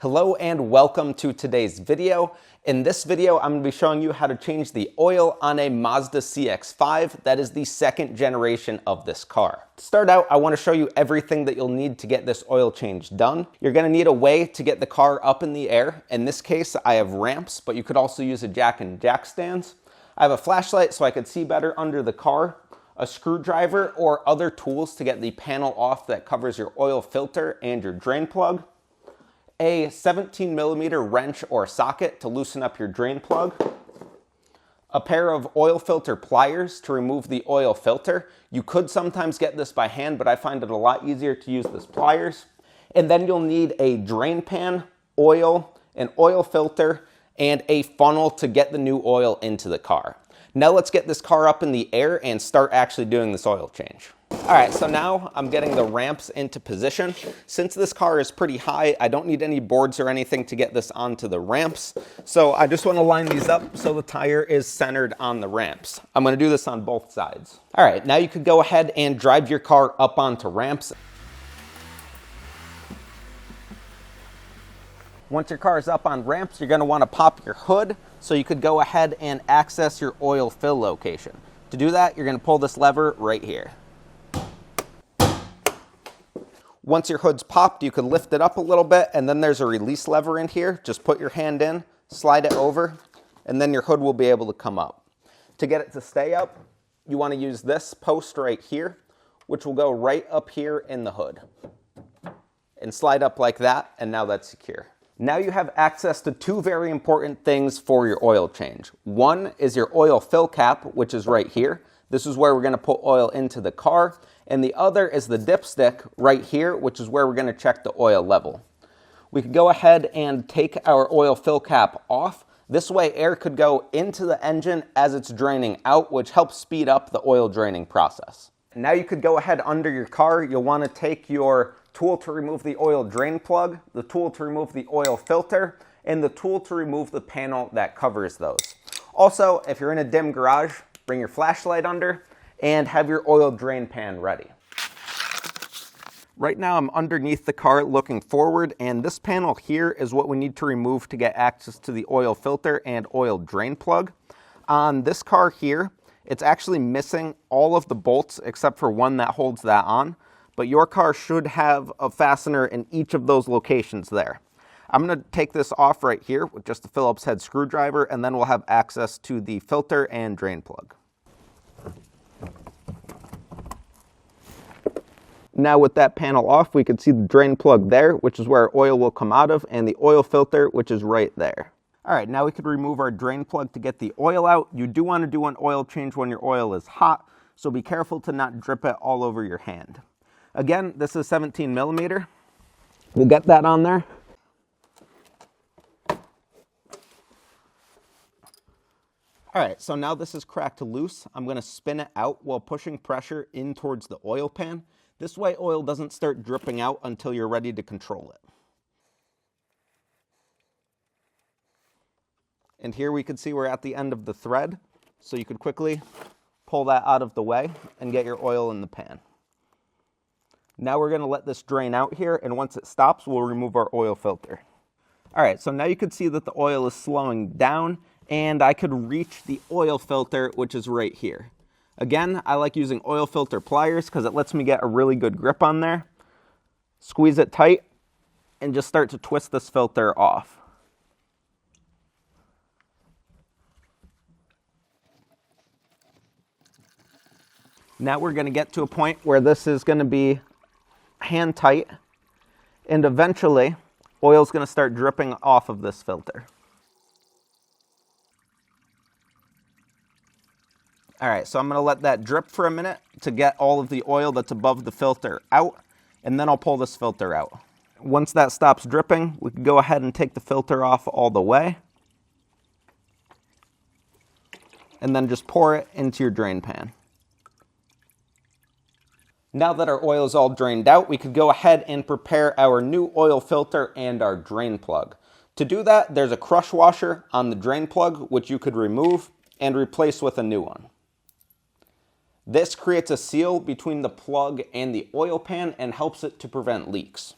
Hello and welcome to today's video. In this video, I'm going to be showing you how to change the oil on a Mazda CX5. That is the second generation of this car. To start out, I want to show you everything that you'll need to get this oil change done. You're going to need a way to get the car up in the air. In this case, I have ramps, but you could also use a jack and jack stands. I have a flashlight so I could see better under the car, a screwdriver, or other tools to get the panel off that covers your oil filter and your drain plug, a 17mm wrench or socket to loosen up your drain plug, a pair of oil filter pliers to remove the oil filter. You could sometimes get this by hand, but I find it a lot easier to use this pliers. And then you'll need a drain pan, oil, an oil filter, and a funnel to get the new oil into the car. Now let's get this car up in the air and start actually doing this oil change. All right, so now I'm getting the ramps into position. Since this car is pretty high, I don't need any boards or anything to get this onto the ramps. So I just want to line these up so the tire is centered on the ramps. I'm going to do this on both sides. All right, now you could go ahead and drive your car up onto ramps. Once your car is up on ramps, you're going to want to pop your hood so you could go ahead and access your oil fill location. To do that, you're going to pull this lever right here. Once your hood's popped, you can lift it up a little bit, and then there's a release lever in here. Just put your hand in, slide it over, and then your hood will be able to come up. To get it to stay up, you want to use this post right here, which will go right up here in the hood. And slide up like that, and now that's secure. Now you have access to two very important things for your oil change. One is your oil fill cap, which is right here. This is where we're going to put oil into the car. And the other is the dipstick right here, which is where we're going to check the oil level. We could go ahead and take our oil fill cap off. This way air could go into the engine as it's draining out, which helps speed up the oil draining process. Now you could go ahead under your car. You'll want to take your tool to remove the oil drain plug, the tool to remove the oil filter, and the tool to remove the panel that covers those. Also, if you're in a dim garage, bring your flashlight under and have your oil drain pan ready. Right now I'm underneath the car looking forward, and this panel here is what we need to remove to get access to the oil filter and oil drain plug. On this car here, it's actually missing all of the bolts except for one that holds that on, but your car should have a fastener in each of those locations there. I'm going to take this off right here with just a Phillips head screwdriver, and then we'll have access to the filter and drain plug. Now with that panel off, we can see the drain plug there, which is where oil will come out of, and the oil filter, which is right there. All right, now we could remove our drain plug to get the oil out. You do want to do an oil change when your oil is hot, so be careful to not drip it all over your hand. Again, this is 17mm. We'll get that on there. All right, so now this is cracked loose. I'm going to spin it out while pushing pressure in towards the oil pan. This way oil doesn't start dripping out until you're ready to control it. And here we can see we're at the end of the thread, so you could quickly pull that out of the way and get your oil in the pan. Now we're going to let this drain out here, and once it stops, we'll remove our oil filter. All right, so now you can see that the oil is slowing down, and I could reach the oil filter, which is right here. Again, I like using oil filter pliers because it lets me get a really good grip on there. Squeeze it tight and just start to twist this filter off. Now we're going to get to a point where this is going to be hand tight, and eventually oil is going to start dripping off of this filter. All right, so I'm going to let that drip for a minute to get all of the oil that's above the filter out, and then I'll pull this filter out. Once that stops dripping, we can go ahead and take the filter off all the way, and then just pour it into your drain pan. Now that our oil is all drained out, we could go ahead and prepare our new oil filter and our drain plug. To do that, there's a crush washer on the drain plug, which you could remove and replace with a new one. This creates a seal between the plug and the oil pan and helps it to prevent leaks.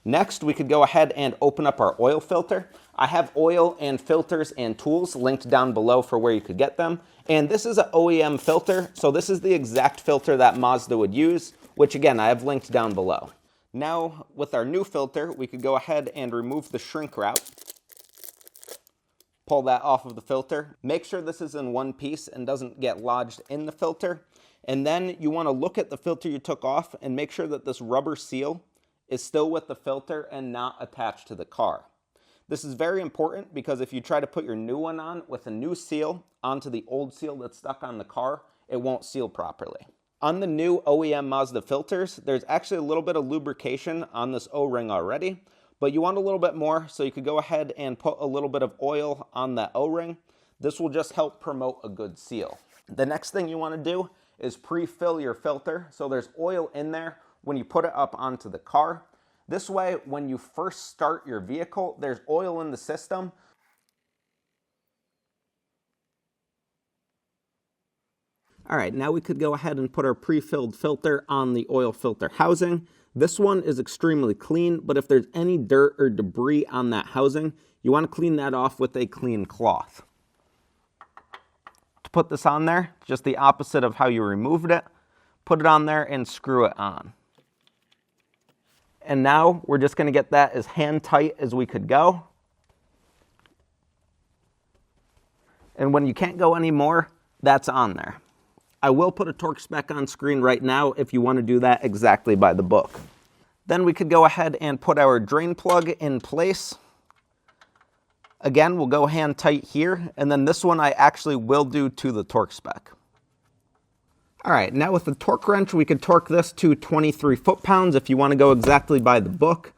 Next, we could go ahead and open up our oil filter. I have oil and filters and tools linked down below for where you could get them. And this is an OEM filter, so this is the exact filter that Mazda would use, which again, I have linked down below. Now, with our new filter, we could go ahead and remove the shrink wrap. Pull that off of the filter. Make sure this is in one piece and doesn't get lodged in the filter. And then you want to look at the filter you took off and make sure that this rubber seal is still with the filter and not attached to the car. This is very important because if you try to put your new one on with a new seal onto the old seal that's stuck on the car, it won't seal properly. On the new OEM Mazda filters, there's actually a little bit of lubrication on this O-ring already, but you want a little bit more, so you could go ahead and put a little bit of oil on that O-ring. This will just help promote a good seal. The next thing you want to do is pre-fill your filter, so there's oil in there when you put it up onto the car. This way, when you first start your vehicle, there's oil in the system. All right, now we could go ahead and put our pre-filled filter on the oil filter housing. This one is extremely clean, but if there's any dirt or debris on that housing, you want to clean that off with a clean cloth. To put this on there, just the opposite of how you removed it, put it on there and screw it on. And now we're just going to get that as hand tight as we could go. And when you can't go anymore, that's on there. I will put a torque spec on screen right now if you want to do that exactly by the book. Then we could go ahead and put our drain plug in place. Again, we'll go hand tight here, and then this one I actually will do to the torque spec. All right, now with the torque wrench, we could torque this to 23 foot-pounds if you want to go exactly by the book.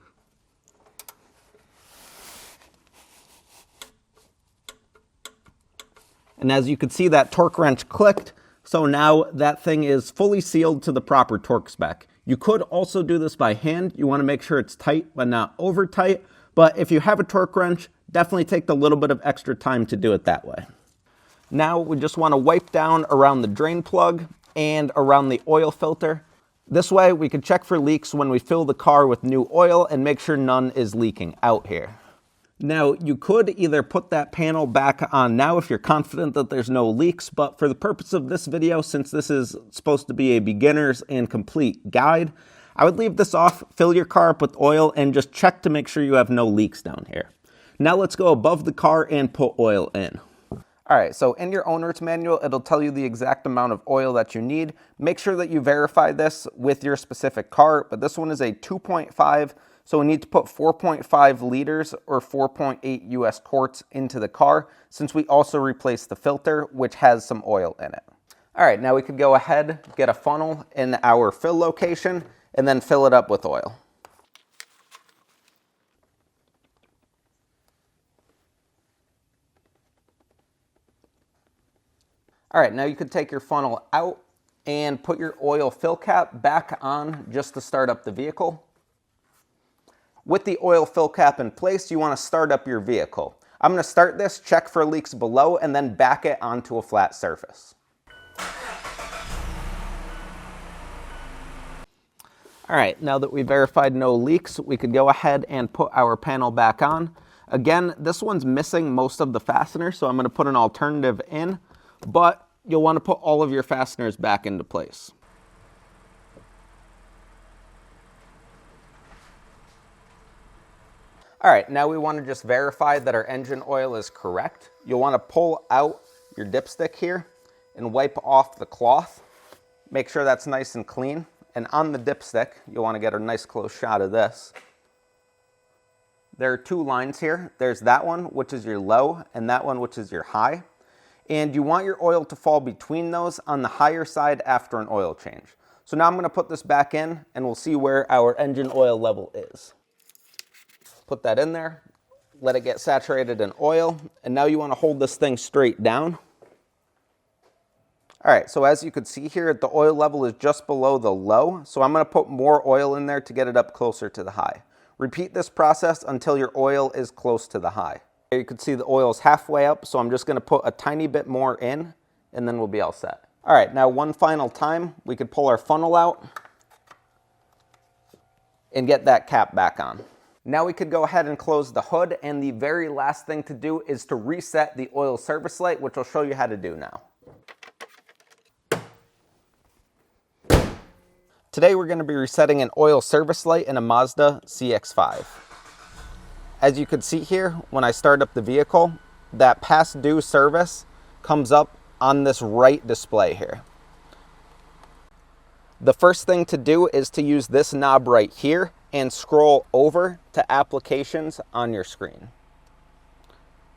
And as you can see, that torque wrench clicked, so now that thing is fully sealed to the proper torque spec. You could also do this by hand. You want to make sure it's tight, but not over tight. But if you have a torque wrench, definitely take a little bit of extra time to do it that way. Now we just want to wipe down around the drain plug and around the oil filter. This way we can check for leaks when we fill the car with new oil and make sure none is leaking out here. Now you could either put that panel back on now if you're confident that there's no leaks, but for the purpose of this video, since this is supposed to be a beginner's and complete guide, I would leave this off, fill your car up with oil, and just check to make sure you have no leaks down here. Now let's go above the car and put oil in. All right, so in your owner's manual, it'll tell you the exact amount of oil that you need. Make sure that you verify this with your specific car, but this one is a 2.5, so we need to put 4.5 liters or 4.8 US quarts into the car, since we also replaced the filter, which has some oil in it. All right, now we could go ahead, get a funnel in our fill location, and then fill it up with oil. All right, now you could take your funnel out and put your oil fill cap back on just to start up the vehicle. With the oil fill cap in place, you want to start up your vehicle. I'm going to start this, check for leaks below, and then back it onto a flat surface. All right, now that we verified no leaks, we could go ahead and put our panel back on. Again, this one's missing most of the fasteners, so I'm going to put an alternative in. But you'll want to put all of your fasteners back into place. All right, now we want to just verify that our engine oil is correct. You'll want to pull out your dipstick here and wipe off the cloth. Make sure that's nice and clean. And on the dipstick, you'll want to get a nice close shot of this. There are two lines here. There's that one, which is your low, and that one, which is your high. And you want your oil to fall between those on the higher side after an oil change. So now I'm going to put this back in and we'll see where our engine oil level is. Put that in there, let it get saturated in oil, and now you want to hold this thing straight down. All right, so as you can see here, the oil level is just below the low, so I'm going to put more oil in there to get it up closer to the high. Repeat this process until your oil is close to the high. You can see the oil is halfway up, so I'm just going to put a tiny bit more in, and then we'll be all set. All right, now one final time, we could pull our funnel out and get that cap back on. Now we could go ahead and close the hood, and the very last thing to do is to reset the oil service light, which I'll show you how to do now. Today we're going to be resetting an oil service light in a Mazda CX5. As you can see here, when I start up the vehicle, that past due service comes up on this right display here. The first thing to do is to use this knob right here and scroll over to applications on your screen.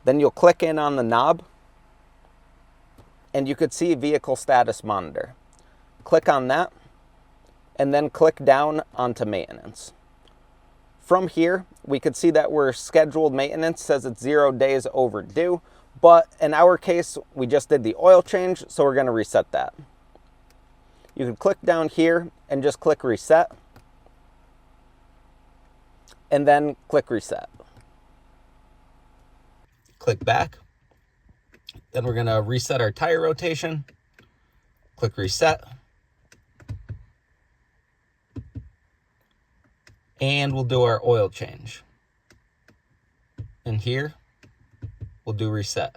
Then you'll click in on the knob and you could see vehicle status monitor. Click on that and then click down onto maintenance. From here, we could see that we're scheduled maintenance, says it's 0 days overdue, but in our case, we just did the oil change, so we're gonna reset that. You can click down here and just click reset, and then click reset. Click back. Then we're gonna reset our tire rotation, click reset, and we'll do our oil change. And here, we'll do reset.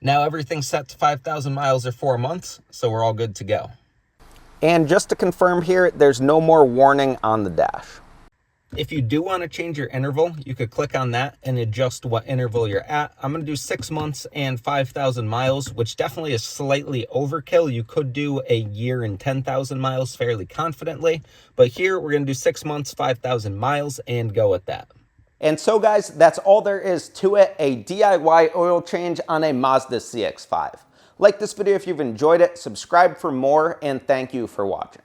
Now everything's set to 5,000 miles or 4 months, so we're all good to go. And just to confirm here, there's no more warning on the dash. If you do want to change your interval, you could click on that and adjust what interval you're at. I'm going to do 6 months and 5,000 miles, which definitely is slightly overkill. You could do a year and 10,000 miles fairly confidently, but here we're going to do 6 months, 5,000 miles and go with that. And so guys, that's all there is to it, a DIY oil change on a Mazda CX-5. Like this video if you've enjoyed it, subscribe for more, and thank you for watching.